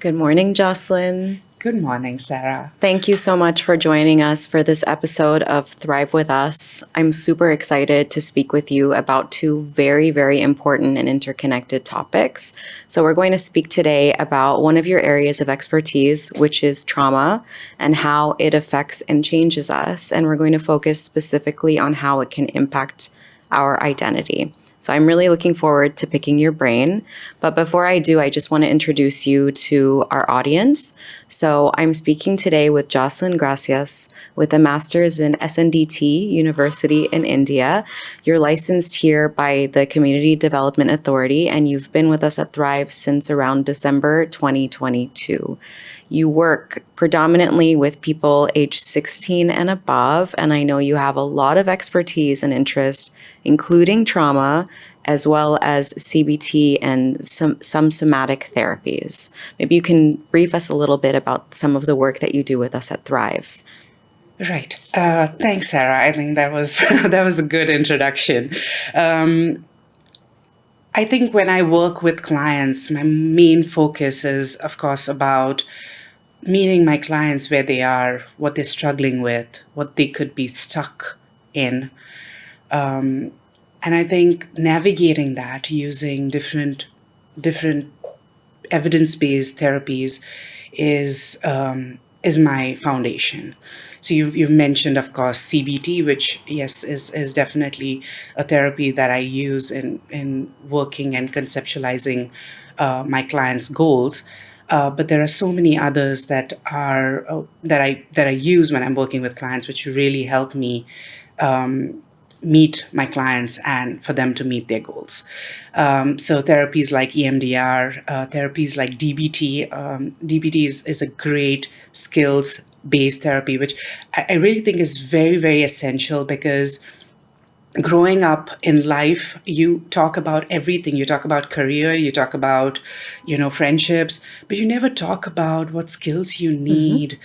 Good morning, Joslin. Good morning, Sarah. Thank you so much for joining us for this episode of Thrive With Us. I'm super excited to speak with you about two very, very important and interconnected topics. So we're going to speak today about one of your areas of expertise, which is trauma, and how it affects and changes us. And we're going to focus specifically on how it can impact our identity. So I'm really looking forward to picking your brain. But before I do, I just want to introduce you to our audience. So I'm speaking today with Joslin Gracias with a master's in SNDT University in India. You're licensed here by the Community Development Authority, and you've been with us at Thrive since around December 2022. You work predominantly with people age 16 and above, and I know you have a lot of expertise and interest, including trauma, as well as CBT and some somatic therapies. Maybe you can brief us a little bit about some of the work that you do with us at Thrive. Right. Thanks, Sarah. I think that was that was a good introduction. I think when I work with clients, my main focus is, of course, about meeting my clients where they are, what they're struggling with, what they could be stuck in. And I think navigating that using different evidence-based therapies is my foundation. So you've mentioned, of course, CBT, which yes is definitely a therapy that I use in working and conceptualizing my clients' goals. But there are so many others that I use when I'm working with clients, which really help me meet my clients and for them to meet their goals. So therapies like EMDR, therapies like DBT. DBT is a great skills-based therapy, which I really think is very, very essential because growing up in life, you talk about everything. You talk about career, you talk about, friendships, but you never talk about what skills you need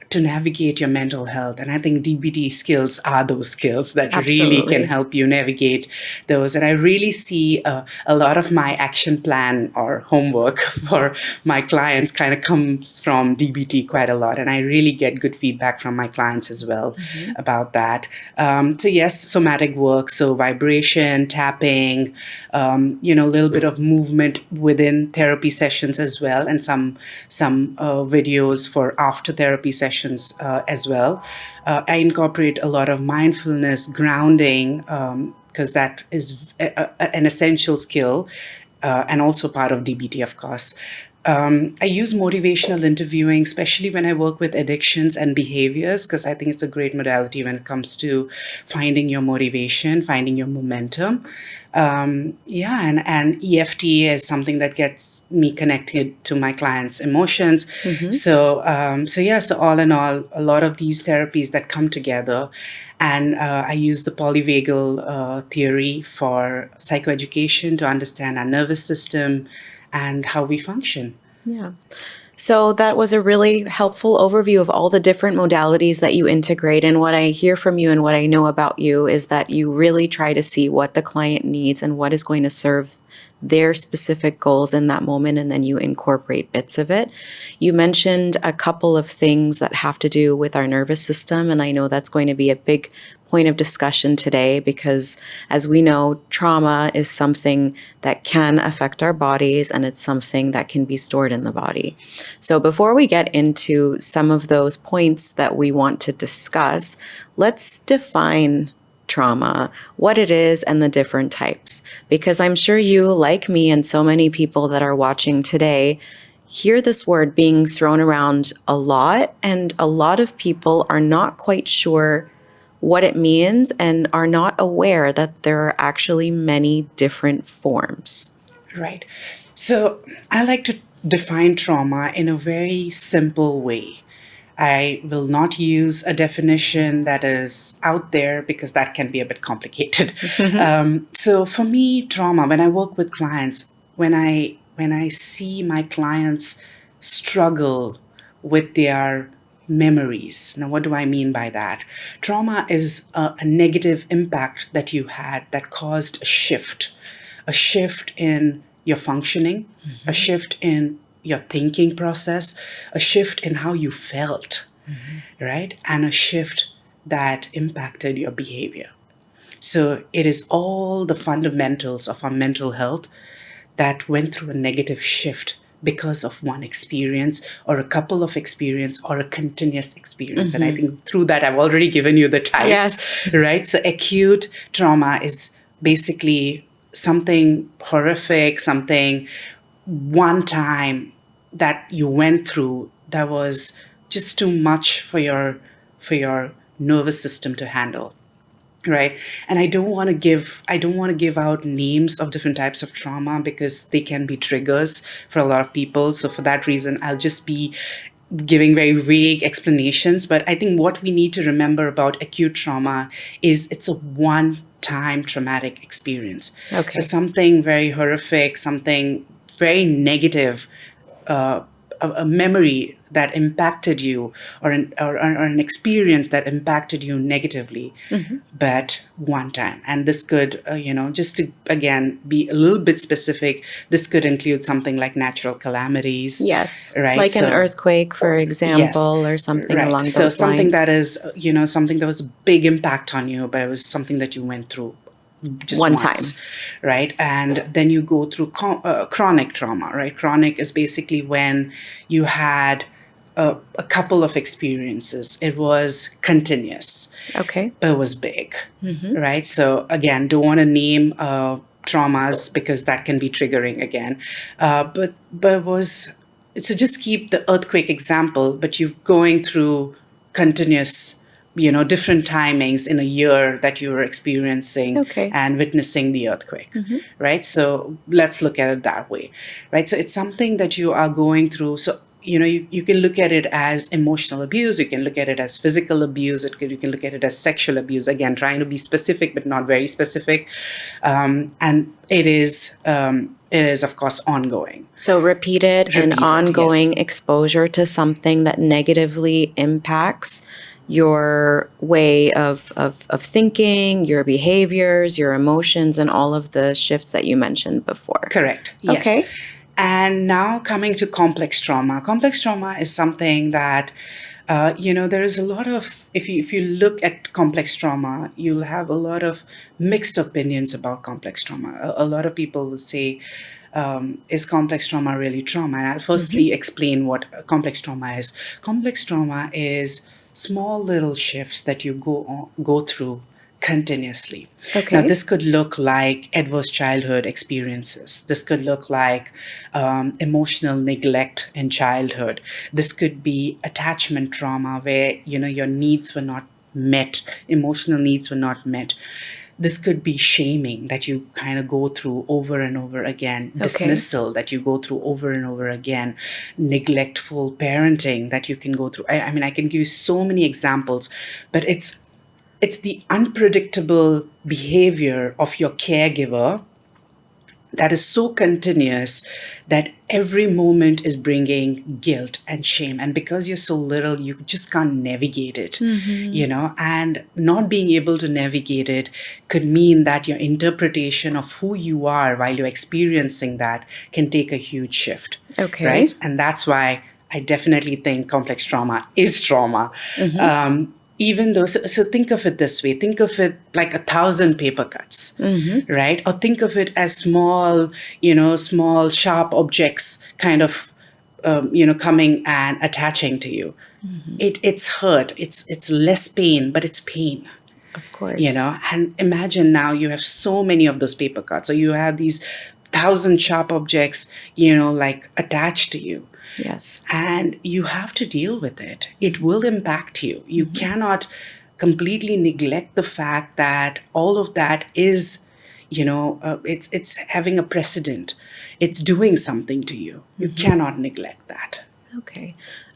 to navigate your mental health. And I think DBT skills are those skills that really can help you navigate those. And I really see a lot of my action plan or homework for my clients kind of comes from DBT quite a lot. And I really get good feedback from my clients as well about that. So yes, somatic work, so vibration, tapping, a little bit of movement within therapy sessions as well, and some videos for after therapy sessions as well. I incorporate a lot of mindfulness, grounding, because that is an essential skill and also part of DBT, of course. I use motivational interviewing, especially when I work with addictions and behaviors, because I think it's a great modality when it comes to finding your motivation, finding your momentum. And EFT is something that gets me connected to my clients' emotions. So all in all, a lot of these therapies that come together. And I use the Polyvagal theory for psychoeducation to understand our nervous system and how we function. Yeah. So that was a really helpful overview of all the different modalities that you integrate. And what I hear from you and what I know about you is that you really try to see what the client needs and what is going to serve their specific goals in that moment, and then you incorporate bits of it. You mentioned a couple of things that have to do with our nervous system, and I know that's going to be a big point of discussion today because, as we know, trauma is something that can affect our bodies, and it's something that can be stored in the body. So before we get into some of those points that we want to discuss, let's define trauma, what it is, and the different types. Because I'm sure you, like me and so many people that are watching today, hear this word being thrown around a lot, and a lot of people are not quite sure what it means and are not aware that there are actually many different forms. Right. So I like to define trauma in a very simple way. I will not use a definition that is out there because that can be a bit complicated. So for me, trauma, when I work with clients, when I see my clients struggle with their memories. Now, what do I mean by that? Trauma is a negative impact that you had that caused a shift in your functioning, a shift in your thinking process, a shift in how you felt, right? And a shift that impacted your behavior. So it is all the fundamentals of our mental health that went through a negative shift because of one experience or a couple of experience or a continuous experience. And I think through that, I've already given you the types, Yes. right? So acute trauma is basically something horrific, something one time that you went through that was just too much for your nervous system to handle, right? And I don't want to give out names of different types of trauma because they can be triggers for a lot of people. So for that reason, I'll just be giving very vague explanations. But I think what we need to remember about acute trauma is it's a one time traumatic experience. Okay. So something very horrific, something very negative, a memory that impacted you, or an experience that impacted you negatively, but one time. And this could, just to again be a little bit specific, this could include something like natural calamities. Yes. Right. Like an earthquake, for example, or something right. along So those something lines. that is, something that was a big impact on you, but it was something that you went through just One once, time. right? And then you go through chronic trauma, right? Chronic is basically when you had a couple of experiences. It was continuous, Okay. but it was big, right? So again, don't want to name traumas because that can be triggering again. But it was, so just keep the earthquake example, but you're going through continuous, different timings in a year that you were experiencing Okay. and witnessing the earthquake, right? So let's look at it that way, right? So it's something that you are going through. So you can look at it as emotional abuse, you can look at it as physical abuse, you can look at it as sexual abuse, again trying to be specific but not very specific, and it is of course ongoing. So repeated and ongoing yes. exposure to something that negatively impacts your way of thinking, your behaviors, your emotions, and all of the shifts that you mentioned before. Correct. Yes. Okay. And now coming to complex trauma. Complex trauma is something that, there is a lot of, if you look at complex trauma, you'll have a lot of mixed opinions about complex trauma. A lot of people will say, is complex trauma really trauma? And I'll firstly explain what complex trauma is. Complex trauma is small little shifts that you go through continuously. Okay. Now, this could look like adverse childhood experiences. This could look like emotional neglect in childhood. This could be attachment trauma where, your needs were not met, emotional needs were not met. This could be shaming that you kind of go through over and over again, dismissal that you go through over and over again, neglectful parenting that you can go through. I mean, I can give you so many examples, but it's the unpredictable behavior of your caregiver that is so continuous that every moment is bringing guilt and shame. And because you're so little, you just can't navigate it, and not being able to navigate it could mean that your interpretation of who you are while you're experiencing that can take a huge shift. Okay. Right? And that's why I definitely think complex trauma is trauma. Even though, so think of it this way, think of it like 1,000 paper cuts, right? Or think of it as small sharp objects kind of, coming and attaching to you. It's hurt, it's less pain, but it's pain. Of course. And imagine now you have so many of those paper cuts, or you have these 1,000 sharp objects, like attached to you. Yes. And you have to deal with it. It will impact you. You cannot completely neglect the fact that all of that is, it's having a precedent. It's doing something to you. You cannot neglect that.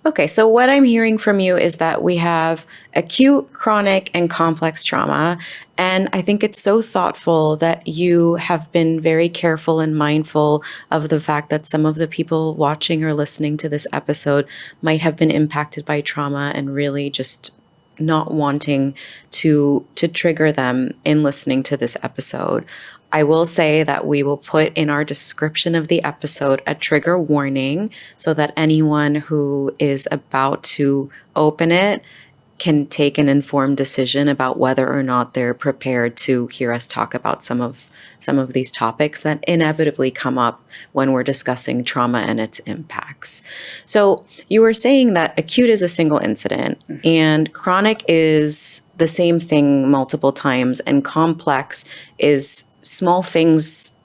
Okay, so what I'm hearing from you is that we have acute, chronic, and complex trauma. And I think it's so thoughtful that you have been very careful and mindful of the fact that some of the people watching or listening to this episode might have been impacted by trauma and really just not wanting to trigger them in listening to this episode. I will say that we will put in our description of the episode a trigger warning so that anyone who is about to open it can take an informed decision about whether or not they're prepared to hear us talk about some of these topics that inevitably come up when we're discussing trauma and its impacts. So you were saying that acute is a single incident and chronic is the same thing multiple times, and complex is small things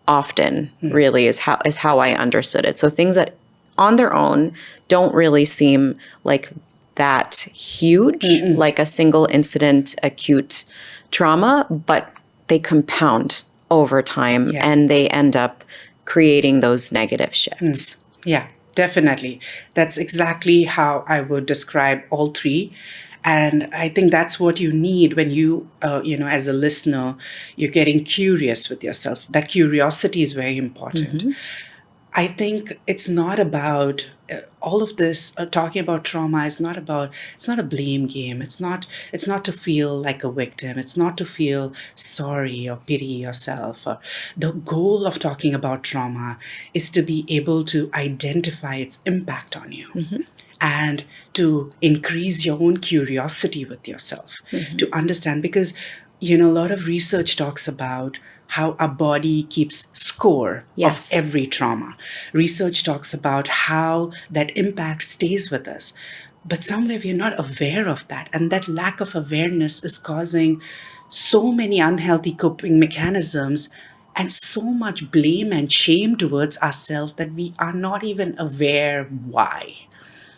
often, really is how I understood it. So things that on their own don't really seem like that huge, like a single incident acute trauma, but they compound over time and they end up creating those negative shifts. Yeah, definitely. That's exactly how I would describe all three. And I think that's what you need when you, as a listener, you're getting curious with yourself. That curiosity is very important. I think it's not about all of this talking about trauma is not about, it's not a blame game. It's not to feel like a victim. It's not to feel sorry or pity yourself. The goal of talking about trauma is to be able to identify its impact on you. And to increase your own curiosity with yourself, to understand, because, a lot of research talks about how our body keeps score of every trauma. Research talks about how that impact stays with us. But somewhere we're not aware of that. And that lack of awareness is causing so many unhealthy coping mechanisms and so much blame and shame towards ourselves that we are not even aware why.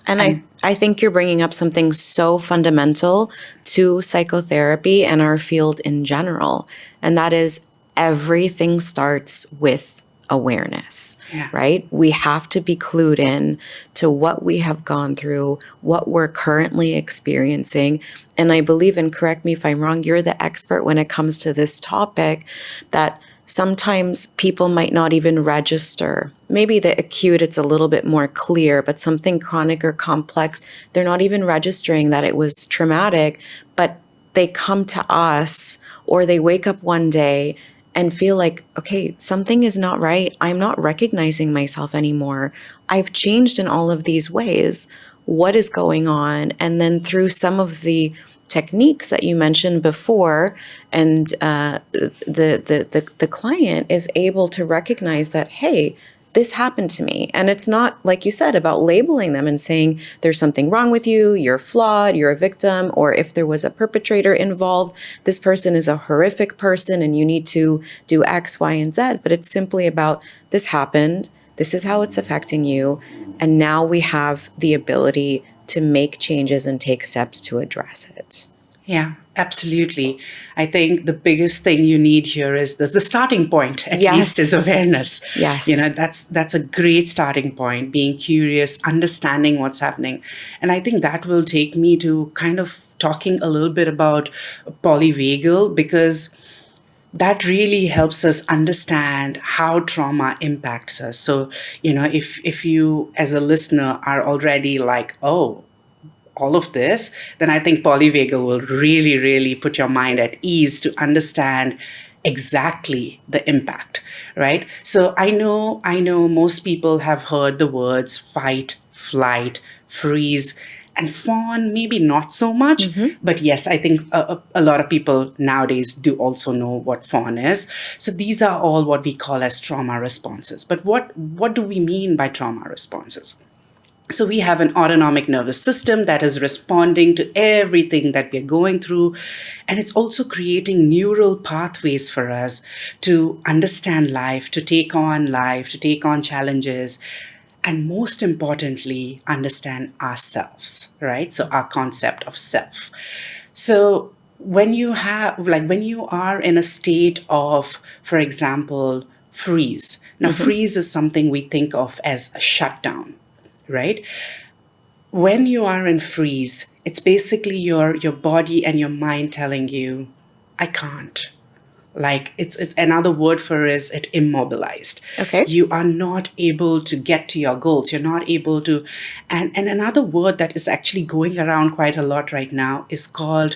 And I think you're bringing up something so fundamental to psychotherapy and our field in general. And that is everything starts with awareness, right? We have to be clued in to what we have gone through, what we're currently experiencing. And I believe, and correct me if I'm wrong, you're the expert when it comes to this topic, that sometimes people might not even register. Maybe the acute, it's a little bit more clear, but something chronic or complex, they're not even registering that it was traumatic, but they come to us or they wake up one day and feel like, okay, something is not right. I'm not recognizing myself anymore. I've changed in all of these ways. What is going on? And then through some of the techniques that you mentioned before, and the client is able to recognize that, hey, this happened to me. And it's not, like you said, about labeling them and saying there's something wrong with you, you're flawed, you're a victim, or if there was a perpetrator involved, this person is a horrific person and you need to do X, Y, and Z. But it's simply about, this happened, this is how it's affecting you, and now we have the ability to make changes and take steps to address it. Yeah, absolutely. I think the biggest thing you need here is the starting point, at least, is awareness. Yes. That's a great starting point, being curious, understanding what's happening. And I think that will take me to kind of talking a little bit about Polyvagal, because that really helps us understand how trauma impacts us. So, if you as a listener are already like, oh, all of this, then I think Polyvagal will really, really put your mind at ease to understand exactly the impact, right? So I know most people have heard the words fight, flight, freeze, and fawn, maybe not so much. But yes, I think a lot of people nowadays do also know what fawn is. So these are all what we call as trauma responses. But what do we mean by trauma responses? So we have an autonomic nervous system that is responding to everything that we're going through. And it's also creating neural pathways for us to understand life, to take on challenges, and most importantly, understand ourselves, right? So our concept of self. So when you are in a state of, for example, freeze. Now, freeze is something we think of as a shutdown, right? When you are in freeze, it's basically your body and your mind telling you, I can't. Like it's another word for it immobilized. Okay. You are not able to get to your goals. You're not able to, and another word that is actually going around quite a lot right now is called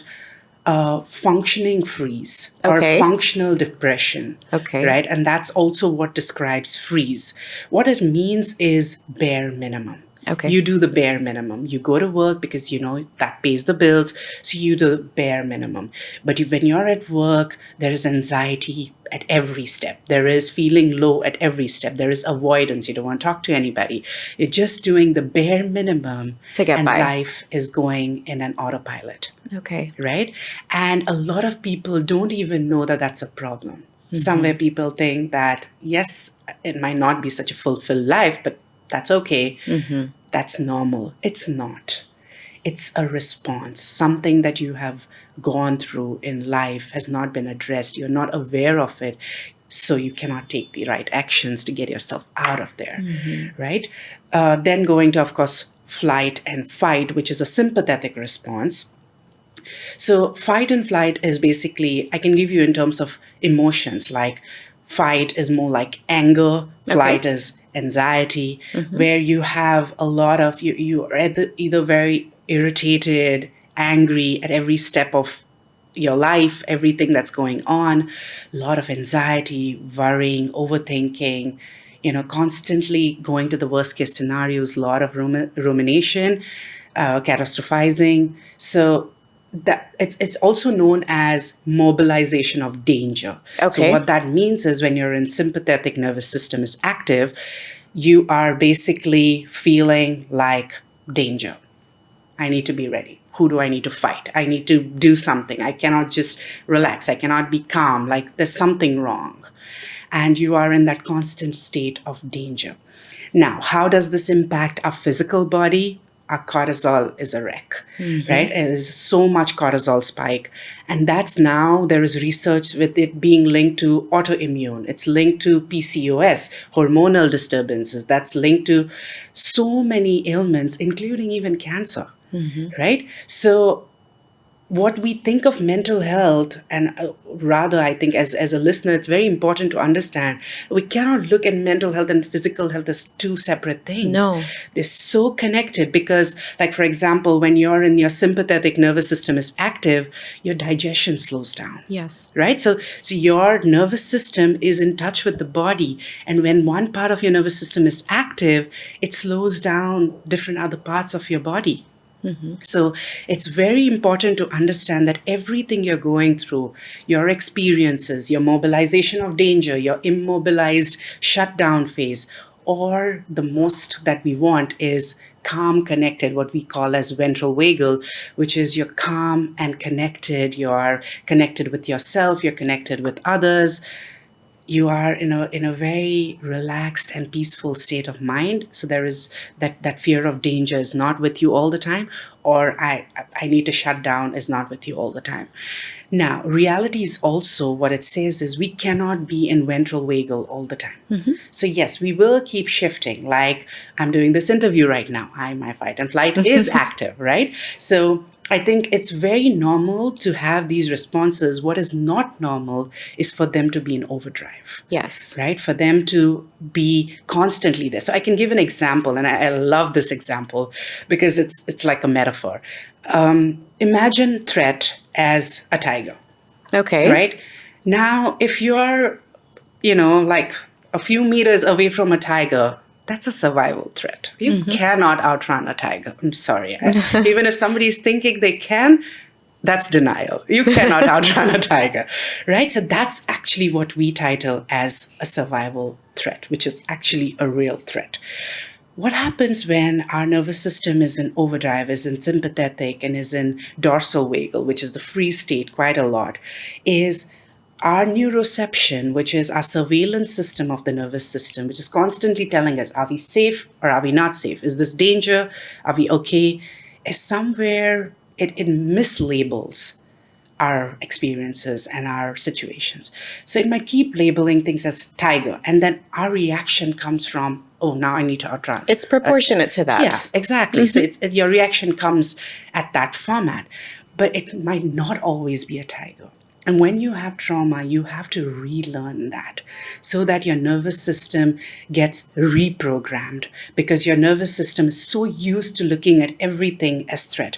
functioning freeze or Okay. functional depression, Okay. right? And that's also what describes freeze. What it means is bare minimum. Okay. You do the bare minimum. You go to work because you know that pays the bills, so you do the bare minimum. But when you're at work, there is anxiety at every step. There is feeling low at every step. There is avoidance. You don't want to talk to anybody. You're just doing the bare minimum To get and by. life is going in an autopilot. Okay. Right? And a lot of people don't even know that that's a problem. Somewhere people think that, yes, it might not be such a fulfilled life, but that's okay. That's normal. It's not. It's a response. Something that you have gone through in life has not been addressed. You're not aware of it. So you cannot take the right actions to get yourself out of there. Right? Then going to, of course, flight and fight, which is a sympathetic response. So fight and flight is basically, I can give you in terms of emotions, like fight is more like anger, flight is anxiety, where you have a lot of, you are either very irritated, angry at every step of your life, everything that's going on, a lot of anxiety, worrying, overthinking, constantly going to the worst case scenarios, a lot of rumination, catastrophizing. So that it's also known as mobilization of danger. Okay. So what that means is when your sympathetic nervous system is active, you are basically feeling like danger. I need to be ready. Who do I need to fight? I need to do something. I cannot just relax. I cannot be calm. Like there's something wrong. And you are in that constant state of danger. Now, how does this impact our physical body? Our cortisol is a wreck, right? And there's so much cortisol spike. And that's now, there is research with it being linked to autoimmune. It's linked to PCOS, hormonal disturbances. That's linked to so many ailments, including even cancer, right? So what we think of mental health, and rather I think as a listener, it's very important to understand, we cannot look at mental health and physical health as two separate things. No. They're so connected because, like, for example, when you're in your sympathetic nervous system is active, your digestion slows down. Yes. Right? So your nervous system is in touch with the body. And when one part of your nervous system is active, it slows down different other parts of your body. So it's very important to understand that everything you're going through, your experiences, your mobilization of danger, your immobilized shutdown phase, or the most that we want is calm connected, what we call as ventral vagal, which is you're calm and connected. You are connected with yourself, you're connected with others. You are in a very relaxed and peaceful state of mind. So there is that fear of danger is not with you all the time, or I need to shut down is not with you all the time. Now, reality is also what it says is we cannot be in ventral vagal all the time. So yes, we will keep shifting. Like I'm doing this interview right now. My fight and flight is active, right? So I think it's very normal to have these responses. What is not normal is for them to be in overdrive. Yes. Right? For them to be constantly there. So I can give an example, and I love this example because it's like a metaphor. Imagine threat as a tiger. Okay. Right? Now, if you're, like a few meters away from a tiger, that's a survival threat. You cannot outrun a tiger. I'm sorry. Even if somebody's thinking they can, that's denial. You cannot outrun a tiger, right? So that's actually what we title as a survival threat, which is actually a real threat. What happens when our nervous system is in overdrive, is in sympathetic, and is in dorsal vagal, which is the free state quite a lot, is our neuroception, which is our surveillance system of the nervous system, which is constantly telling us, are we safe or are we not safe? Is this danger? Are we okay? Is somewhere it mislabels our experiences and our situations. So it might keep labeling things as tiger, and then our reaction comes from, oh, now I need to outrun. It's proportionate to that. Yeah, exactly. So your reaction comes at that format, but it might not always be a tiger. And when you have trauma, you have to relearn that so that your nervous system gets reprogrammed, because your nervous system is so used to looking at everything as threat.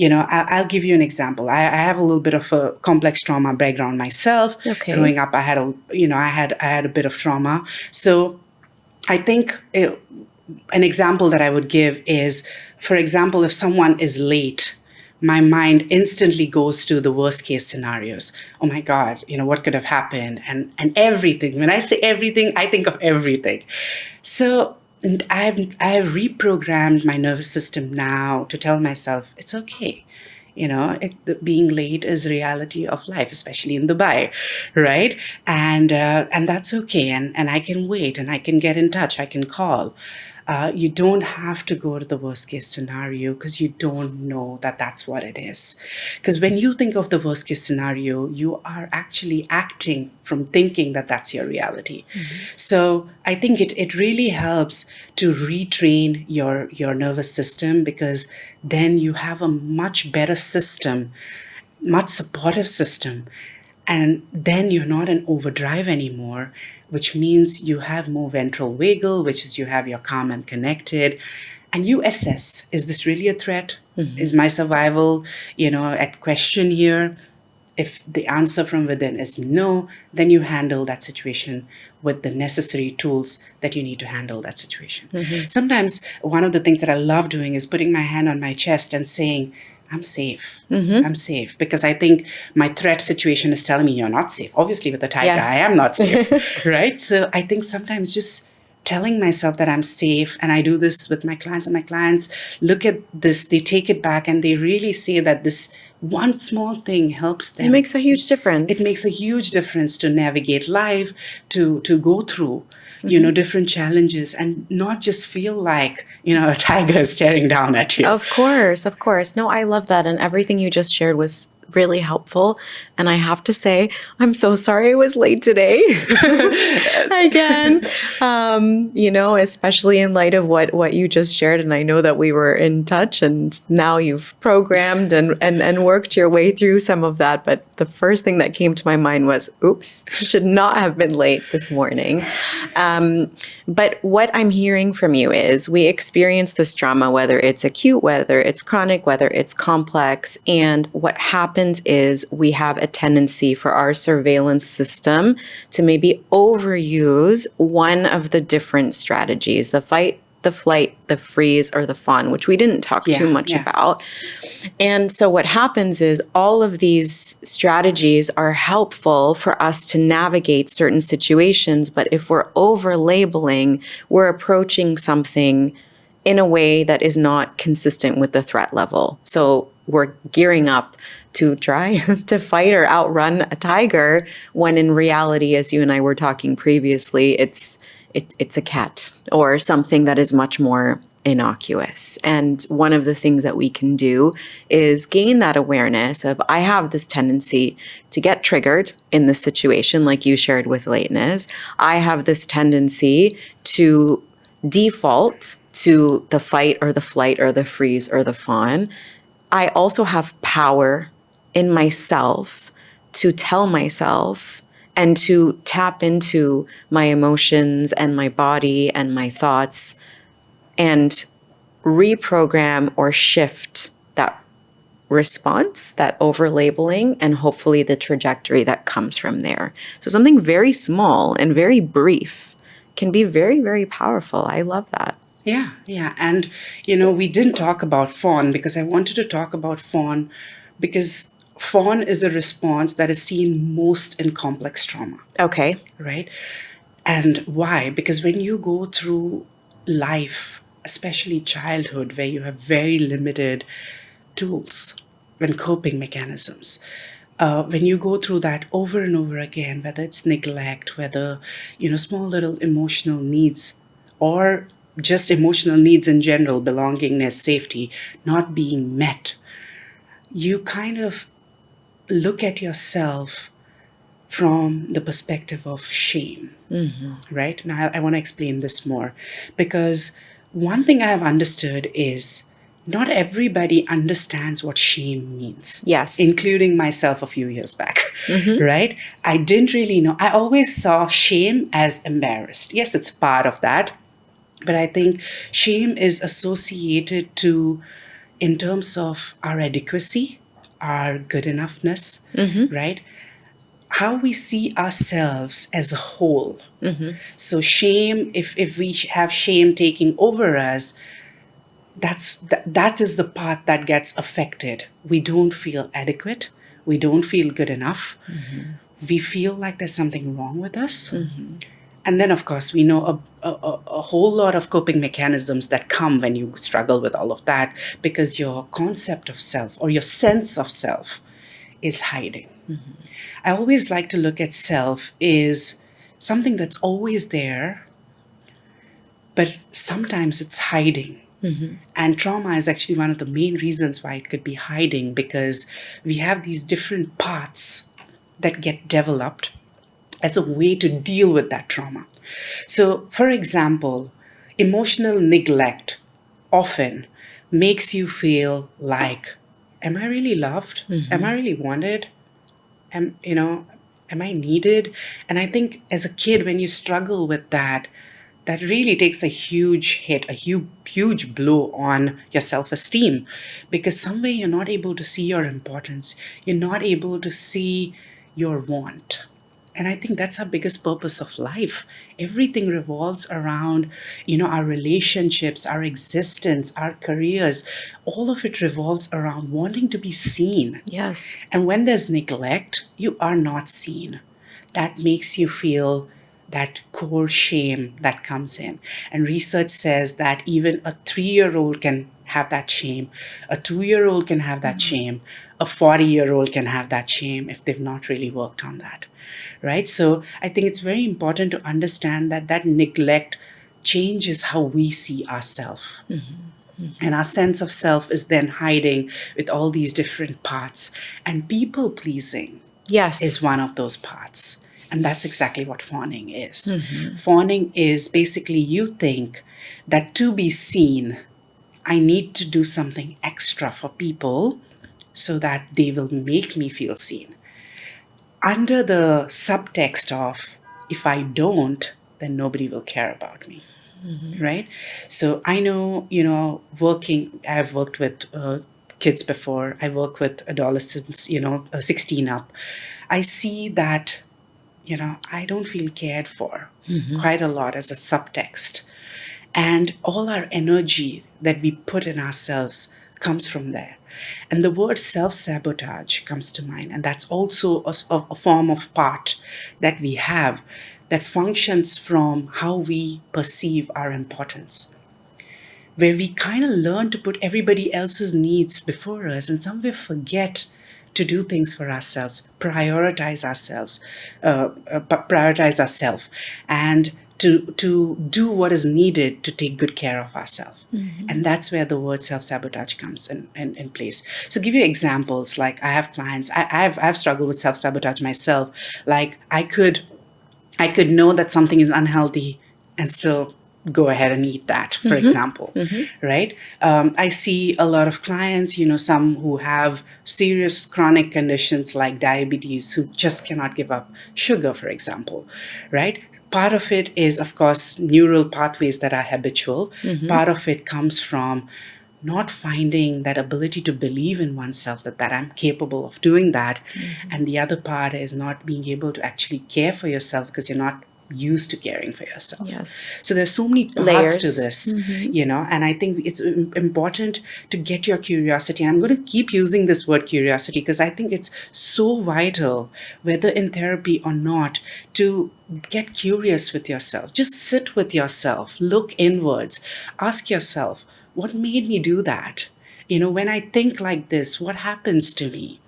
I'll give you an example. I have a little bit of a complex trauma background myself. Okay. Growing up, I had a bit of trauma. So I think an example that I would give is, for example, if someone is late, my mind instantly goes to the worst case scenarios. Oh my God, what could have happened? And everything. When I say everything, I think of everything. So and I've reprogrammed my nervous system now to tell myself it's okay. Being late is reality of life, especially in Dubai, right? And that's okay. And I can wait, and I can get in touch. I can call. You don't have to go to the worst case scenario, because you don't know that that's what it is. Because when you think of the worst case scenario, you are actually acting from thinking that that's your reality. So I think it really helps to retrain your nervous system, because then you have a much better system, much supportive system. And then you're not in overdrive anymore, which means you have more ventral vagal, which is you have your calm and connected. And you assess, is this really a threat? Is my survival, at question here? If the answer from within is no, then you handle that situation with the necessary tools that you need to handle that situation. Sometimes one of the things that I love doing is putting my hand on my chest and saying, I'm safe. I'm safe, because I think my threat situation is telling me you're not safe. Obviously, with the tiger, Yes. I am not safe, right? So I think sometimes just telling myself that I'm safe, and I do this with my clients, and my clients look at this, they take it back, and they really say that this one small thing helps them. It makes a huge difference. It makes a huge difference to navigate life, to go through, different challenges, and not just feel like, a tiger is staring down at you. Of course, of course. No, I love that. And everything you just shared was really helpful. And I have to say, I'm so sorry I was late today. Again, especially in light of what you just shared. And I know that we were in touch, and now you've programmed and worked your way through some of that. But the first thing that came to my mind was, oops, should not have been late this morning. But what I'm hearing from you is we experience this trauma, whether it's acute, whether it's chronic, whether it's complex. And what happens is we have a tendency for our surveillance system to maybe overuse one of the different strategies, the fight, the flight, the freeze, or the fawn, which we didn't talk too much about. And so what happens is all of these strategies are helpful for us to navigate certain situations. But if we're over labeling, we're approaching something in a way that is not consistent with the threat level. So we're gearing up to try to fight or outrun a tiger, when in reality, as you and I were talking previously, it's a cat or something that is much more innocuous. And one of the things that we can do is gain that awareness of, I have this tendency to get triggered in this situation, like you shared with lateness. I have this tendency to default to the fight or the flight or the freeze or the fawn. I also have power in myself to tell myself and to tap into my emotions and my body and my thoughts and reprogram or shift that response, that over-labeling, and hopefully the trajectory that comes from there. So something very small and very brief can be very, very powerful. I love that. Yeah. And, we didn't talk about fawn, because I wanted to talk about fawn because fawn is a response that is seen most in complex trauma. Okay. Right? And why? Because when you go through life, especially childhood, where you have very limited tools and coping mechanisms, when you go through that over and over again, whether it's neglect, whether, small little emotional needs, or just emotional needs in general, belongingness, safety, not being met, you kind of look at yourself from the perspective of shame, right? Now, I want to explain this more, because one thing I have understood is not everybody understands what shame means. Yes. Including myself a few years back, right? I didn't really know. I always saw shame as embarrassed. Yes, it's part of that. But I think shame is associated to, in terms of our adequacy, our good enoughness, right? How we see ourselves as a whole. So shame, if we have shame taking over us, that is the part that gets affected. We don't feel adequate. We don't feel good enough. We feel like there's something wrong with us. And then, of course, we know a whole lot of coping mechanisms that come when you struggle with all of that, because your concept of self or your sense of self is hiding. I always like to look at self as something that's always there, but sometimes it's hiding. And trauma is actually one of the main reasons why it could be hiding, because we have these different parts that get developed as a way to deal with that trauma. So, for example, emotional neglect often makes you feel like, am I really loved? Am I really wanted? Am I needed? And I think as a kid, when you struggle with that, that really takes a huge hit, a huge blow on your self-esteem, because somewhere you're not able to see your importance. You're not able to see your want. And I think that's our biggest purpose of life. Everything revolves around, our relationships, our existence, our careers. All of it revolves around wanting to be seen. Yes. And when there's neglect, you are not seen. That makes you feel that core shame that comes in. And research says that even a 3-year-old can have that shame. A 2-year-old can have that shame. A 40-year-old can have that shame if they've not really worked on that. Right? So I think it's very important to understand that neglect changes how we see ourselves. And our sense of self is then hiding with all these different parts. And people pleasing is one of those parts. And that's exactly what fawning is. Fawning is basically, you think that to be seen, I need to do something extra for people so that they will make me feel seen. Under the subtext of, if I don't, then nobody will care about me. Right? So I know, I've worked with kids before. I work with adolescents, 16 up. I see that, I don't feel cared for quite a lot as a subtext. And all our energy that we put in ourselves comes from there. And the word self-sabotage comes to mind. And that's also a form of part that we have that functions from how we perceive our importance, where we kind of learn to put everybody else's needs before us and somewhere forget to do things for ourselves, prioritize ourselves, and to do what is needed to take good care of ourselves. And that's where the word self-sabotage comes in place. So give you examples. Like, I have clients, I've struggled with self-sabotage myself. Like, I could know that something is unhealthy and still go ahead and eat that, for example, right? I see a lot of clients, some who have serious chronic conditions like diabetes, who just cannot give up sugar, for example, right? Part of it is, of course, neural pathways that are habitual. Part of it comes from not finding that ability to believe in oneself, that I'm capable of doing that. And the other part is not being able to actually care for yourself because you're not used to caring for yourself. Yes. So there's so many parts Layers to this, and I think it's important to get your curiosity. And I'm going to keep using this word curiosity because I think it's so vital, whether in therapy or not, to get curious with yourself. Just sit with yourself, look inwards, ask yourself, what made me do that? When I think like this, what happens to me?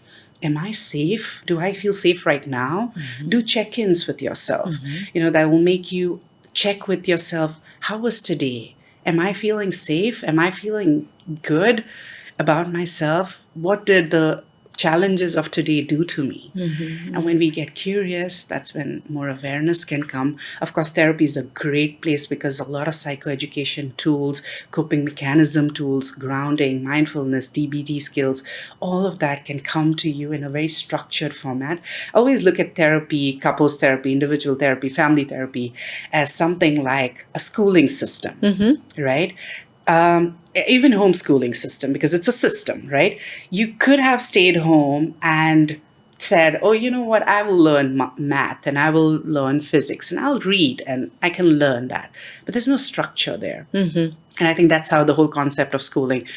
Am I safe? Do I feel safe right now? Do check-ins with yourself. That will make you check with yourself. How was today? Am I feeling safe? Am I feeling good about myself? What did the challenges of today do to me? And when we get curious, that's when more awareness can come. Of course, therapy is a great place because a lot of psychoeducation tools, coping mechanism tools, grounding, mindfulness, DBT skills, all of that can come to you in a very structured format. I always look at therapy, couples therapy, individual therapy, family therapy as something like a schooling system, right? Even homeschooling system, because it's a system, right? You could have stayed home and said, oh, you know what, I will learn math and I will learn physics and I'll read and I can learn that. But there's no structure there. And I think that's how the whole concept of schooling,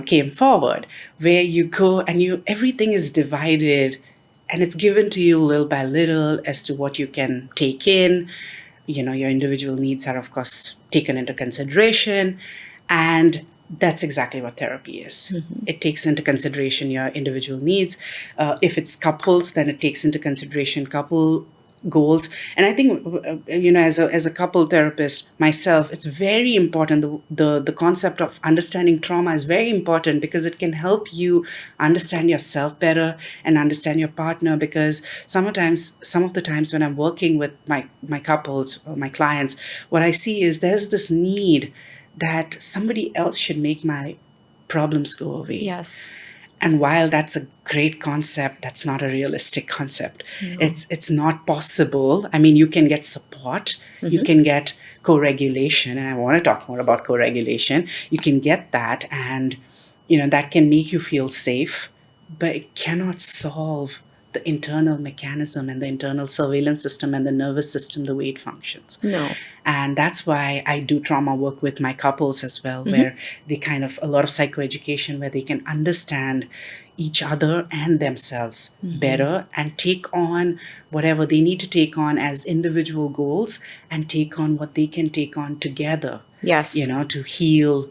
came forward, where you go and everything is divided and it's given to you little by little as to what you can take in. Your individual needs are, of course, taken into consideration. And that's exactly what therapy is. It takes into consideration your individual needs. If it's couples, then it takes into consideration couple goals. And I think, as a couple therapist myself, it's very important. The concept of understanding trauma is very important because it can help you understand yourself better and understand your partner. Because some of the times when I'm working with my couples or my clients, what I see is there's this need that somebody else should make my problems go away. Yes. And while that's a great concept, that's not a realistic concept. No. It's not possible. I mean, you can get support, you can get co-regulation, and I want to talk more about co-regulation. You can get that, and that can make you feel safe, but it cannot solve the internal mechanism and the internal surveillance system and the nervous system, the way it functions. No. And that's why I do trauma work with my couples as well, where they a lot of psychoeducation, where they can understand each other and themselves better and take on whatever they need to take on as individual goals and take on what they can take on together. Yes. To heal,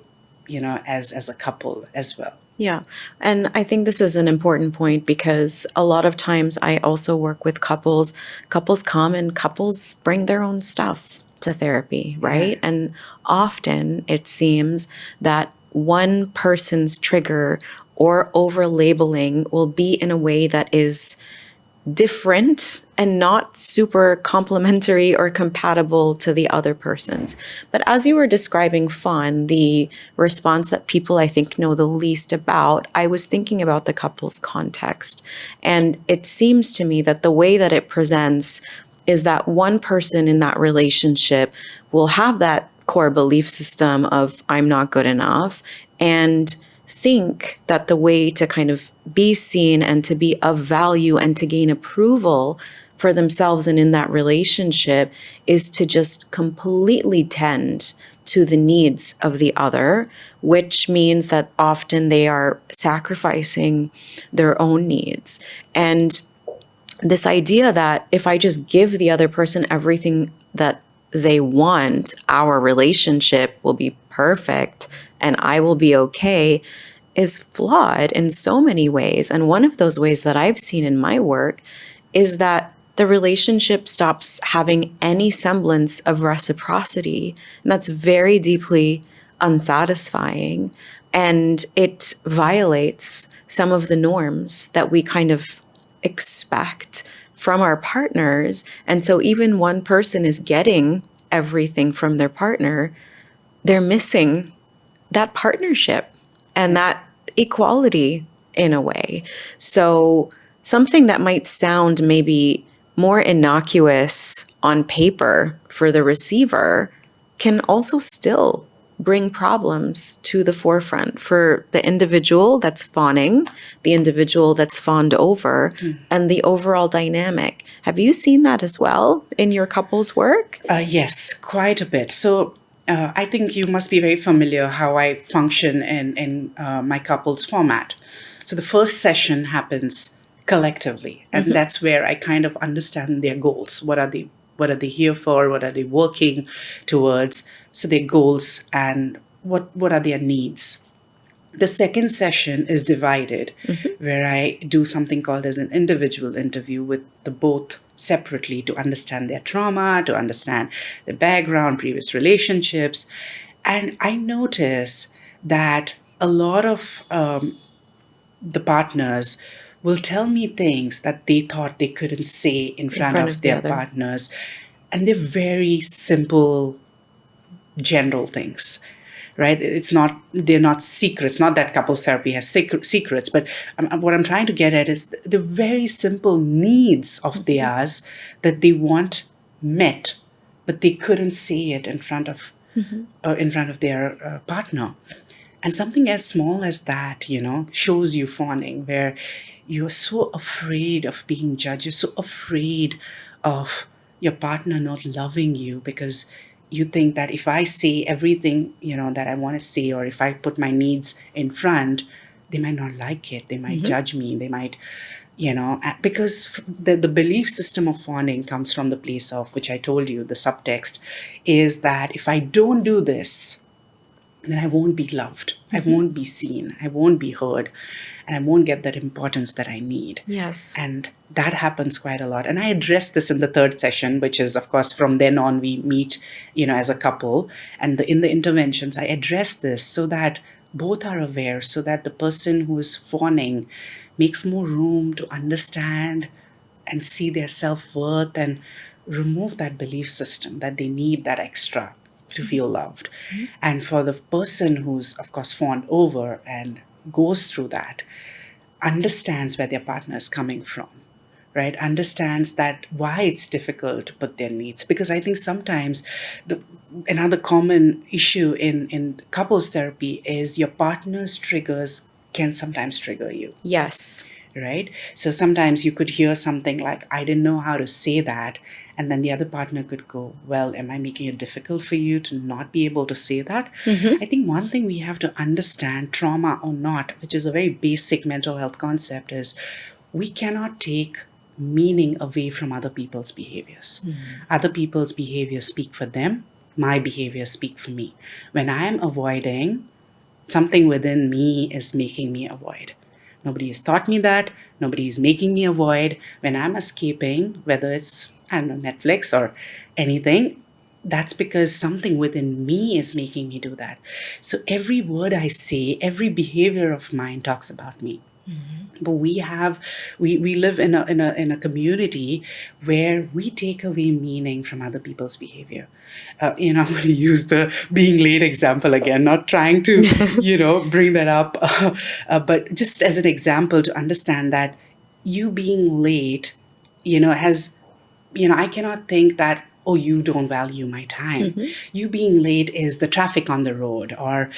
as a couple as well. Yeah. And I think this is an important point because a lot of times I also work with couples. Couples come and couples bring their own stuff to therapy, right? Yeah. And often it seems that one person's trigger or over labeling will be in a way that is different and not super complementary or compatible to the other person's. But as you were describing Fawn, the response that people I think know the least about, I was thinking about the couple's context. And it seems to me that the way that it presents is that one person in that relationship will have that core belief system of I'm not good enough and think that the way to kind of be seen and to be of value and to gain approval for themselves and in that relationship is to just completely tend to the needs of the other, which means that often they are sacrificing their own needs. And this idea that if I just give the other person everything that they want, our relationship will be perfect and I will be okay is flawed in so many ways. And one of those ways that I've seen in my work is that the relationship stops having any semblance of reciprocity. And that's very deeply unsatisfying. And it violates some of the norms that we kind of expect from our partners. And so even one person is getting everything from their partner, they're missing that partnership and that equality in a way. So something that might sound maybe more innocuous on paper for the receiver can also still bring problems to the forefront for the individual that's fawning, the individual that's fawned over, and the overall dynamic. Have you seen that as well in your couples work? Yes, quite a bit. So I think you must be very familiar how I function in my couples format. So the first session happens collectively, and that's where I kind of understand their goals. What are they here for? What are they working towards? So their goals and what are their needs. The second session is divided, where I do something called as an individual interview with the both separately to understand their trauma, to understand their background, previous relationships. And I notice that a lot of the partners will tell me things that they thought they couldn't say in front of the their other. partners. And they're very simple, general things, right? They're not secrets. Not that couples therapy has secrets, but what I'm trying to get at is the very simple needs of theirs that they want met, but they couldn't say it in front of their partner. And something as small as that, shows you fawning, where you're so afraid of being judged, you're so afraid of your partner not loving you because you think that if I say everything, that I want to say, or if I put my needs in front, they might not like it. They might judge me. They might, because the belief system of fawning comes from the place of, which I told you, the subtext is that if I don't do this, then I won't be loved. I won't be seen. I won't be heard. And I won't get that importance that I need. Yes. And that happens quite a lot. And I address this in the third session, which is, of course, from then on, we meet, as a couple. And in the interventions, I address this so that both are aware, so that the person who's fawning makes more room to understand and see their self-worth and remove that belief system that they need that extra to feel loved. And for the person who's, of course, fawned over and goes through that, understands where their partner is coming from, right? Understands that why it's difficult to put their needs. Because I think sometimes another common issue in couples therapy is your partner's triggers can sometimes trigger you. Yes. Right? So sometimes you could hear something like, I didn't know how to say that. And then the other partner could go, well, am I making it difficult for you to not be able to say that? I think one thing we have to understand, trauma or not, which is a very basic mental health concept, is we cannot take meaning away from other people's behaviors. Other people's behaviors speak for them. My behaviors speak for me. When I'm avoiding, something within me is making me avoid. Nobody has taught me that. Nobody is making me avoid. When I'm escaping, whether it's, Netflix or anything, that's because something within me is making me do that. So every word I say, every behavior of mine talks about me. But we live in a community where we take away meaning from other people's behavior. I'm going to use the being late example again, not trying to, bring that up, but just as an example to understand that you being late, has, I cannot think that, oh, you don't value my time. You being late is the traffic on the road, or,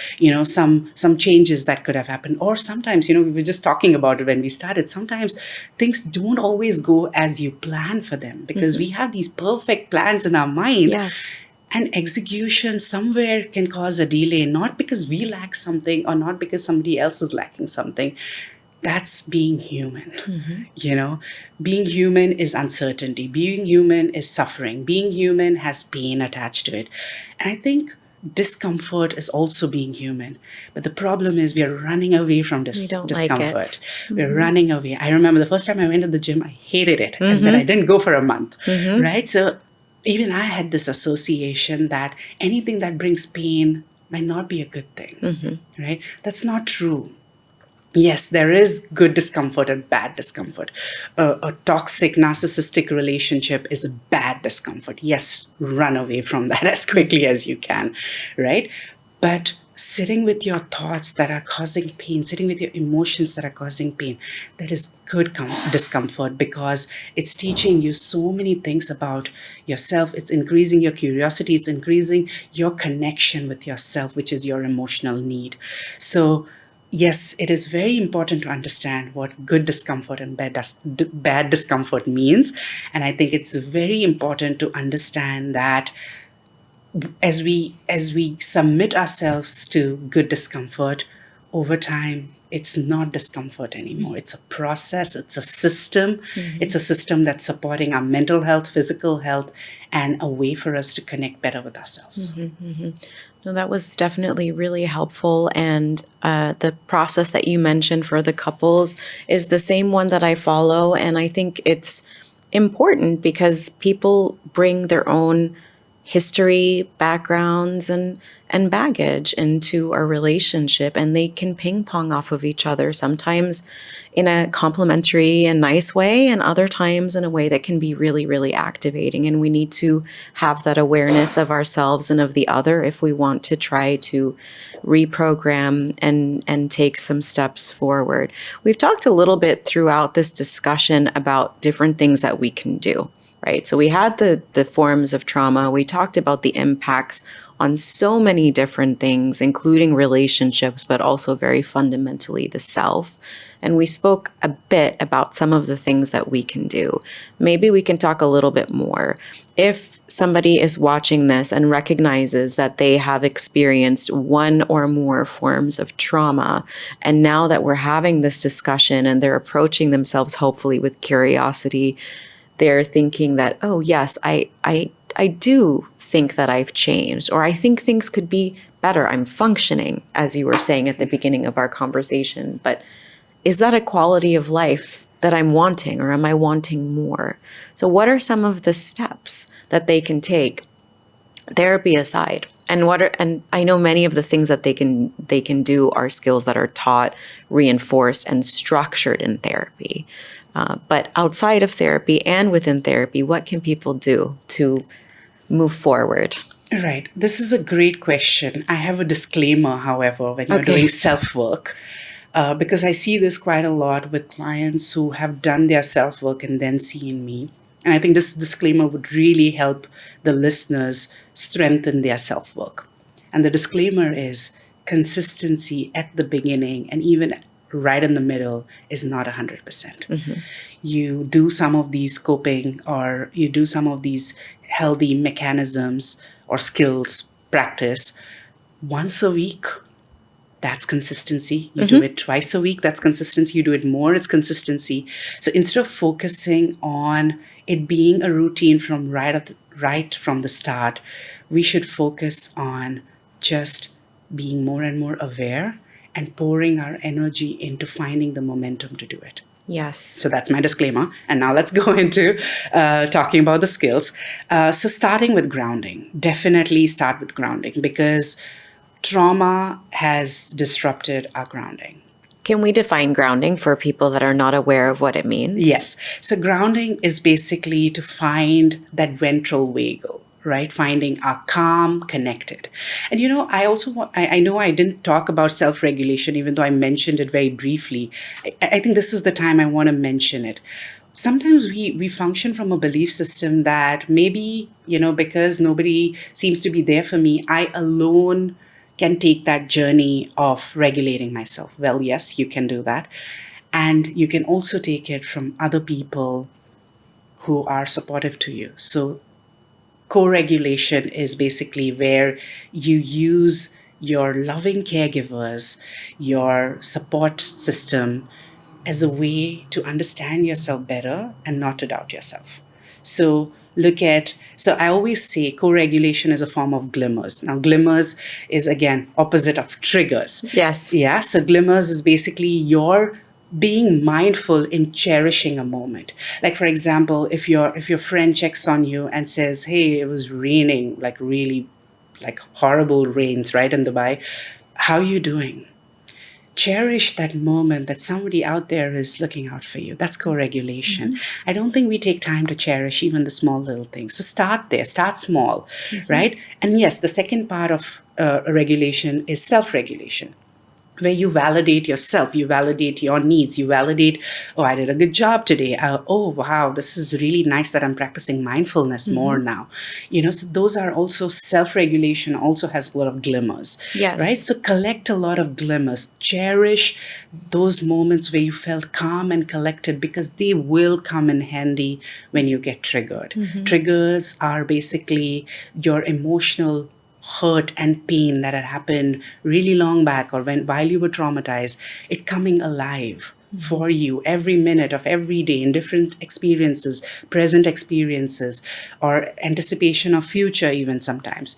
some changes that could have happened. Or sometimes, we were just talking about it when we started. Sometimes things don't always go as you plan for them, because we have these perfect plans in our mind. Yes. And execution somewhere can cause a delay, not because we lack something or not because somebody else is lacking something. That's being human. Being human is uncertainty. Being human is suffering. Being human has pain attached to it. And I think discomfort is also being human. But the problem is we are running away from this discomfort. Like it. We're running away. I remember the first time I went to the gym, I hated it. And then I didn't go for a month, right? So even I had this association that anything that brings pain might not be a good thing, right? That's not true. Yes, there is good discomfort and bad discomfort. A toxic, narcissistic relationship is a bad discomfort. Yes, run away from that as quickly as you can, right? But sitting with your thoughts that are causing pain, sitting with your emotions that are causing pain, that is good discomfort, because it's teaching you so many things about yourself. It's increasing your curiosity. It's increasing your connection with yourself, which is your emotional need. So yes, it is very important to understand what good discomfort and bad discomfort means. And I think it's very important to understand that as we submit ourselves to good discomfort, over time, it's not discomfort anymore. It's a process. It's a system. It's a system that's supporting our mental health, physical health, and a way for us to connect better with ourselves. No, that was definitely really helpful. And the process that you mentioned for the couples is the same one that I follow. And I think it's important because people bring their own history, backgrounds, and baggage into our relationship, and they can ping pong off of each other, sometimes in a complimentary and nice way, and other times in a way that can be really, really activating. And we need to have that awareness of ourselves and of the other if we want to try to reprogram and take some steps forward. We've talked a little bit throughout this discussion about different things that we can do. Right. So we had the forms of trauma. We talked about the impacts on so many different things, including relationships, but also very fundamentally the self. And we spoke a bit about some of the things that we can do. Maybe we can talk a little bit more. If somebody is watching this and recognizes that they have experienced one or more forms of trauma, and now that we're having this discussion and they're approaching themselves hopefully with curiosity, they're thinking that, oh, yes, I do think that I've changed, or I think things could be better. I'm functioning, as you were saying at the beginning of our conversation. But is that a quality of life that I'm wanting, or am I wanting more? So what are some of the steps that they can take, therapy aside? And I know many of the things that they can do are skills that are taught, reinforced, and structured in therapy. But outside of therapy and within therapy, what can people do to move forward? Right. This is a great question. I have a disclaimer, however, when you're doing self-work, because I see this quite a lot with clients who have done their self-work and then see in me. And I think this disclaimer would really help the listeners strengthen their self-work. And the disclaimer is consistency at the beginning and even right in the middle is not 100%. Mm-hmm. You do some of these coping, or you do some of these healthy mechanisms or skills practice once a week. That's consistency. You do it twice a week. That's consistency. You do it more. It's consistency. So instead of focusing on it being a routine from right from the start, we should focus on just being more and more aware and pouring our energy into finding the momentum to do it. Yes. So that's my disclaimer. And now let's go into talking about the skills. So starting with grounding, definitely start with grounding, because trauma has disrupted our grounding. Can we define grounding for people that are not aware of what it means? Yes. So grounding is basically to find that ventral vagal, right? Finding our calm, connected. And I also I know I didn't talk about self-regulation, even though I mentioned it very briefly. I think this is the time I want to mention it. Sometimes we function from a belief system that maybe, because nobody seems to be there for me, I alone can take that journey of regulating myself. Well, yes, you can do that. And you can also take it from other people who are supportive to you. So co-regulation is basically where you use your loving caregivers, your support system, as a way to understand yourself better and not to doubt yourself. So I always say co-regulation is a form of glimmers. Now, glimmers is, again, opposite of triggers. Yes. Yeah. So glimmers is basically your being mindful in cherishing a moment. Like, for example, if your friend checks on you and says, hey, it was raining, like really like horrible rains, right, in Dubai. How are you doing? Cherish that moment that somebody out there is looking out for you. That's co-regulation. Mm-hmm. I don't think we take time to cherish even the small little things. So start there, start small, right? And yes, the second part of regulation is self-regulation, where you validate yourself, you validate your needs, you validate, oh, I did a good job today. Oh, wow, this is really nice that I'm practicing mindfulness more now. So those are also self-regulation, also has a lot of glimmers, right? So collect a lot of glimmers, cherish those moments where you felt calm and collected, because they will come in handy when you get triggered. Triggers are basically your emotional hurt and pain that had happened really long back, or while you were traumatized, it coming alive for you every minute of every day in different experiences, present experiences, or anticipation of future even sometimes.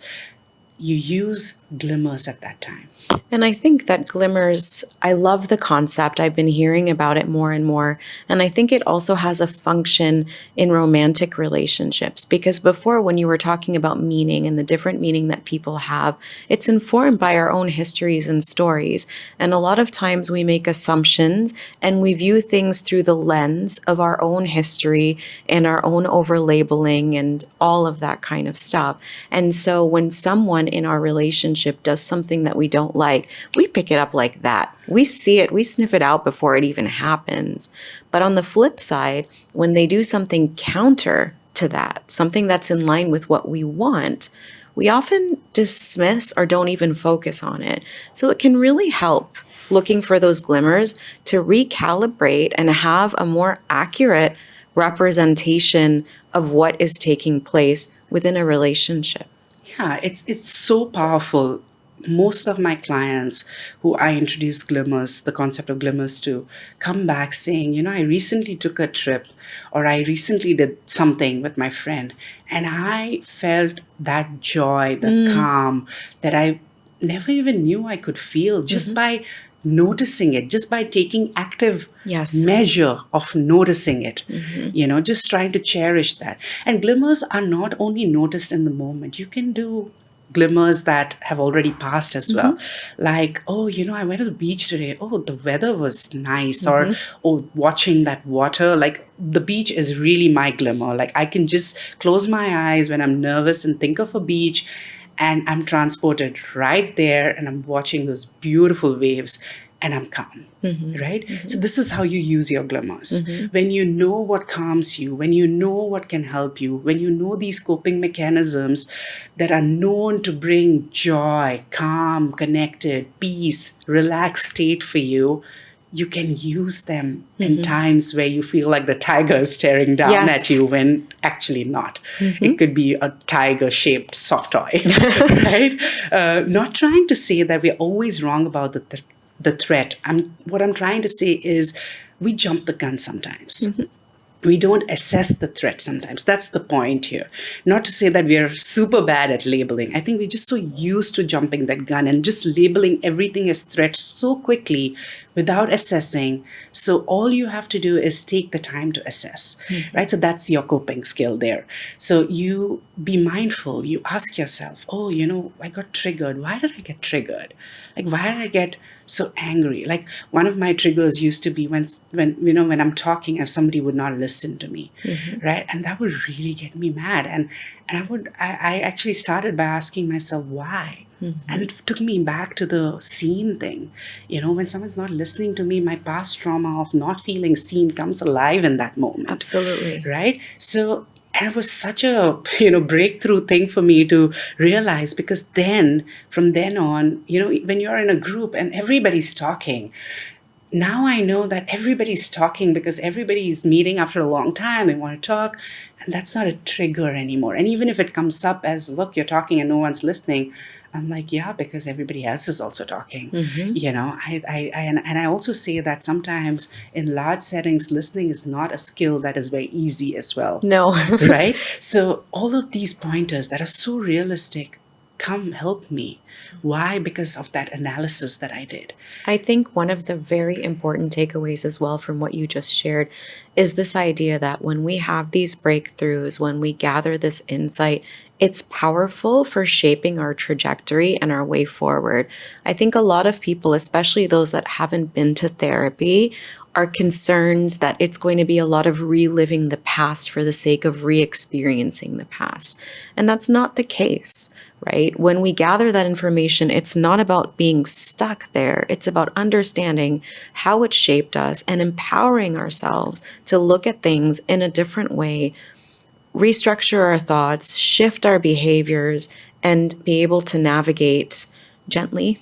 you use glimmers at that time. And I think that glimmers, I love the concept. I've been hearing about it more and more. And I think it also has a function in romantic relationships, because before, when you were talking about meaning and the different meaning that people have, it's informed by our own histories and stories. And a lot of times we make assumptions and we view things through the lens of our own history and our own over-labeling and all of that kind of stuff. And so when someone in our relationship does something that we don't like, we pick it up like that. We see it, we sniff it out before it even happens. But on the flip side, when they do something counter to that, something that's in line with what we want, we often dismiss or don't even focus on it. So it can really help looking for those glimmers to recalibrate and have a more accurate representation of what is taking place within a relationship. Yeah, it's so powerful. Most of my clients who I introduce glimmers, the concept of glimmers to, come back saying, I recently took a trip, or I recently did something with my friend, and I felt that joy, the calm that I never even knew I could feel just by noticing it, just by taking active measure of noticing it, just trying to cherish that. And glimmers are not only noticed in the moment. You can do glimmers that have already passed as well. Like, I went to the beach today. Oh, the weather was nice. Or, watching that water. Like, the beach is really my glimmer. Like, I can just close my eyes when I'm nervous and think of a beach, and I'm transported right there, and I'm watching those beautiful waves, and I'm calm, right? So this is how you use your glimmers. When you know what calms you, when you know what can help you, when you know these coping mechanisms that are known to bring joy, calm, connected, peace, relaxed state for you, you can use them in times where you feel like the tiger is staring down at you, when actually not. It could be a tiger-shaped soft toy, right? Not trying to say that we're always wrong about the threat. What I'm trying to say is we jump the gun sometimes. We don't assess the threat sometimes. That's the point here. Not to say that we are super bad at labeling. I think we're just so used to jumping that gun and just labeling everything as threat so quickly without assessing. So all you have to do is take the time to assess, right? So that's your coping skill there. So you be mindful. You ask yourself, I got triggered. Why did I get triggered? Like, why did I get so angry? Like, one of my triggers used to be when I'm talking and somebody would not listen to me, right? And that would really get me mad. And I actually started by asking myself why. And it took me back to the seen thing. When someone's not listening to me, my past trauma of not feeling seen comes alive in that moment. Absolutely. Right? So, and it was such a, breakthrough thing for me to realize, because then, from then on, when you're in a group and everybody's talking, now I know that everybody's talking because everybody's meeting after a long time. They want to talk. And that's not a trigger anymore. And even if it comes up as, look, you're talking and no one's listening, I'm like, yeah, because everybody else is also talking. I also say that sometimes in large settings, listening is not a skill that is very easy as well. No. Right? So all of these pointers that are so realistic, come help me. Why? Because of that analysis that I did. I think one of the very important takeaways as well from what you just shared is this idea that when we have these breakthroughs, when we gather this insight, it's powerful for shaping our trajectory and our way forward. I think a lot of people, especially those that haven't been to therapy, are concerned that it's going to be a lot of reliving the past for the sake of re-experiencing the past. And that's not the case, right? When we gather that information, it's not about being stuck there. It's about understanding how it shaped us and empowering ourselves to look at things in a different way, restructure our thoughts, shift our behaviors, and be able to navigate gently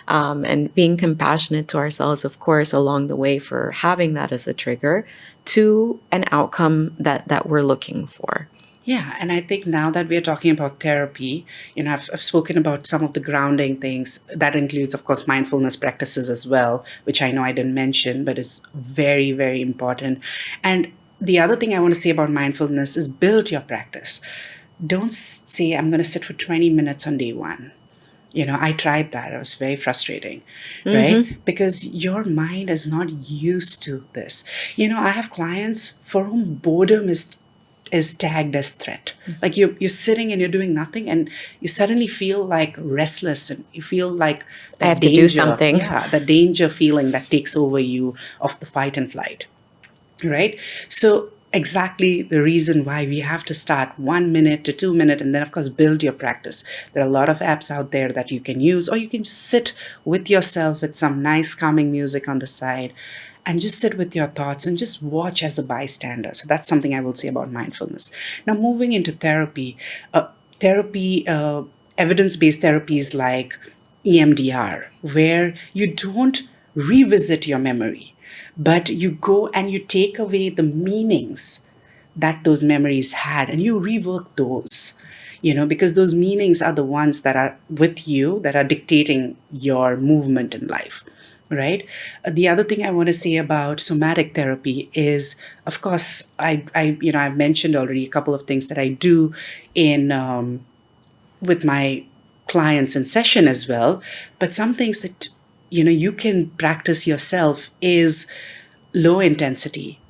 and being compassionate to ourselves, of course, along the way for having that as a trigger to an outcome that we're looking for. Yeah, and I think now that we're talking about therapy, I've spoken about some of the grounding things. That includes, of course, mindfulness practices as well, which I know I didn't mention, but is very, very important. And the other thing I want to say about mindfulness is build your practice. don't say, I'm going to sit for 20 minutes on day one. I tried that. It was very frustrating, right? Because your mind is not used to this. I have clients for whom boredom is tagged as threat. Like you're sitting and you're doing nothing, and you suddenly feel like restless, and you feel like I have that to do danger, something. yeah, the danger feeling that takes over you of the fight and flight, right? So exactly the reason why we have to start 1 minute to 2 minutes, and then of course build your practice. There are a lot of apps out there that you can use, or you can just sit with yourself with some nice calming music on the side and just sit with your thoughts and just watch as a bystander. So that's something I will say about mindfulness. Now, moving into therapy, evidence-based therapies like EMDR, where you don't revisit your memory, but you go and you take away the meanings that those memories had and you rework those, because those meanings are the ones that are with you, that are dictating your movement in life, right? The other thing I want to say about somatic therapy is, of course, I've mentioned already a couple of things that I do in with my clients in session as well. But some things that you can practice yourself is low intensity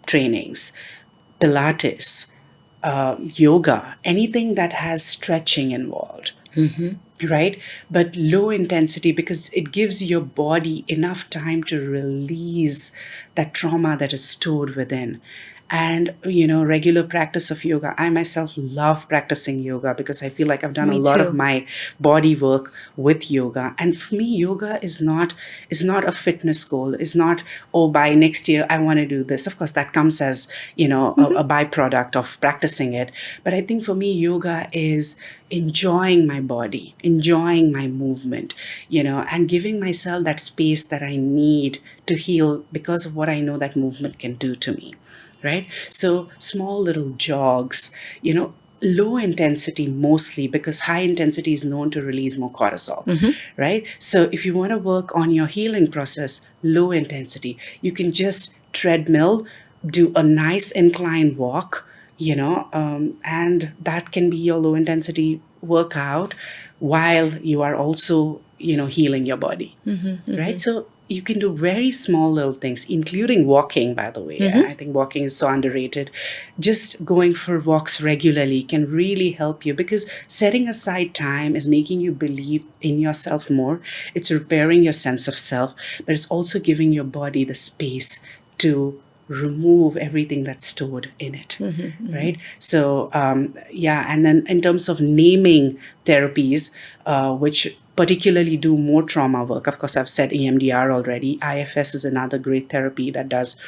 trainings, Pilates, yoga, anything that has stretching involved. Right? But low intensity, because it gives your body enough time to release that trauma that is stored within. And, regular practice of yoga. I myself love practicing yoga because I feel like I've done a Me lot of too. my body work with yoga. And for me, yoga is not a fitness goal. It's not, oh, by next year I want to do this. Of course, that comes as, a byproduct of practicing it. But I think for me, yoga is enjoying my body, enjoying my movement, and giving myself that space that I need to heal because of what I know that movement can do to me, right? So small little jogs, low intensity mostly, because high intensity is known to release more cortisol, right? So if you want to work on your healing process, low intensity, you can just treadmill, do a nice incline walk, and that can be your low intensity workout while you are also, healing your body, right? So you can do very small little things, including walking, by the way. I think walking is so underrated. Just going for walks regularly can really help you, because setting aside time is making you believe in yourself more. It's repairing your sense of self, but it's also giving your body the space to remove everything that's stored in it, right? So yeah, and then in terms of naming therapies, which particularly do more trauma work, of course I've said EMDR already. IFS is another great therapy that does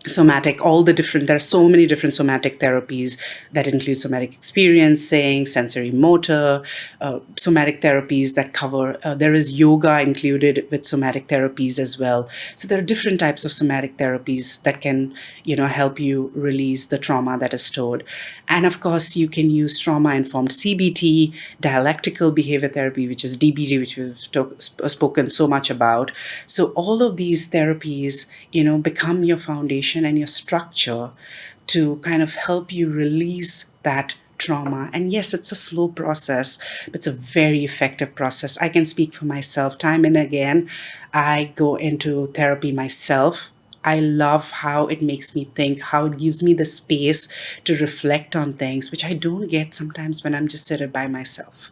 somatic, there are so many different somatic therapies that include somatic experiencing, sensory motor, somatic therapies that cover, there is yoga included with somatic therapies as well. So there are different types of somatic therapies that can, help you release the trauma that is stored. And of course, you can use trauma-informed CBT, dialectical behavior therapy, which is DBT, which we've spoken so much about. So all of these therapies, become your foundation and your structure to kind of help you release that trauma. And yes, it's a slow process, but it's a very effective process. I can speak for myself. Time and again, I go into therapy myself. I love how it makes me think, how it gives me the space to reflect on things, which I don't get sometimes when I'm just seated by myself.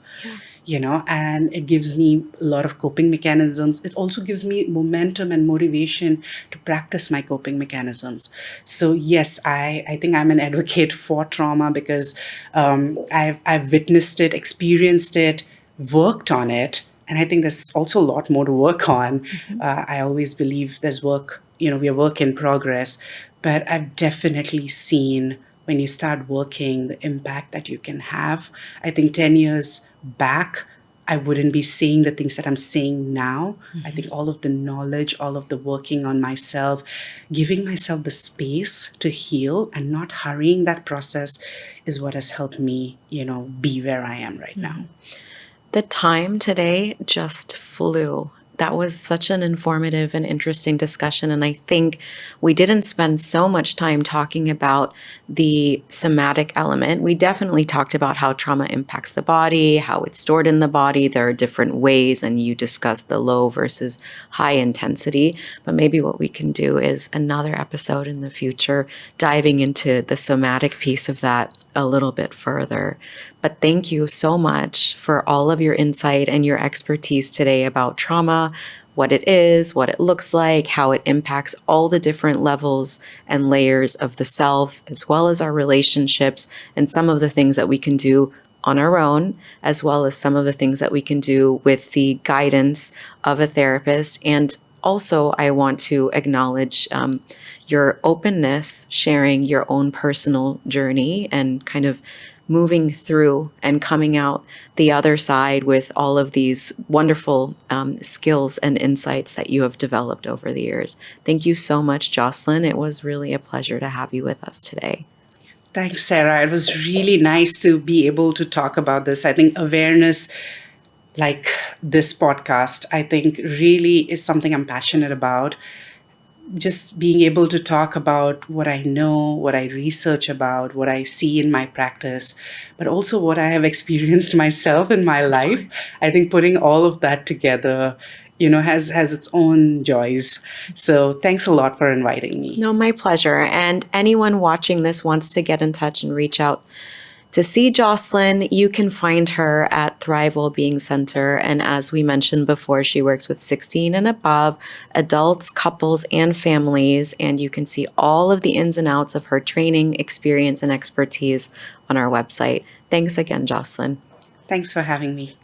And it gives me a lot of coping mechanisms. It also gives me momentum and motivation to practice my coping mechanisms. So yes, I think I'm an advocate for trauma, because I've witnessed it, experienced it, worked on it, and I think there's also a lot more to work on. I always believe there's work, we are work in progress, but I've definitely seen, when you start working, the impact that you can have. I think 10 years back, I wouldn't be saying the things that I'm saying now. I think all of the knowledge, all of the working on myself, giving myself the space to heal and not hurrying that process is what has helped me, be where I am right now. The time today just flew. That was such an informative and interesting discussion. And I think we didn't spend so much time talking about the somatic element. We definitely talked about how trauma impacts the body, how it's stored in the body. There are different ways, and you discussed the low versus high intensity. But maybe what we can do is another episode in the future, diving into the somatic piece of that a little bit further. But thank you so much for all of your insight and your expertise today about trauma, what it is, what it looks like, how it impacts all the different levels and layers of the self, as well as our relationships, and some of the things that we can do on our own, as well as some of the things that we can do with the guidance of a therapist. And also, I want to acknowledge your openness, sharing your own personal journey and kind of moving through and coming out the other side with all of these wonderful skills and insights that you have developed over the years. Thank you so much, Joslin. It was really a pleasure to have you with us today. Thanks, Sarah. It was really nice to be able to talk about this. I think awareness, like this podcast, I think really is something I'm passionate about. Just being able to talk about what I know, what I research about, what I see in my practice, but also what I have experienced myself in my life. I think putting all of that together, has its own joys. So thanks a lot for inviting me. No, my pleasure. And anyone watching this wants to get in touch and reach out to see Joslin, you can find her at Thrive Wellbeing Center. And as we mentioned before, she works with 16 and above adults, couples, and families. And you can see all of the ins and outs of her training, experience, and expertise on our website. Thanks again, Joslin. Thanks for having me.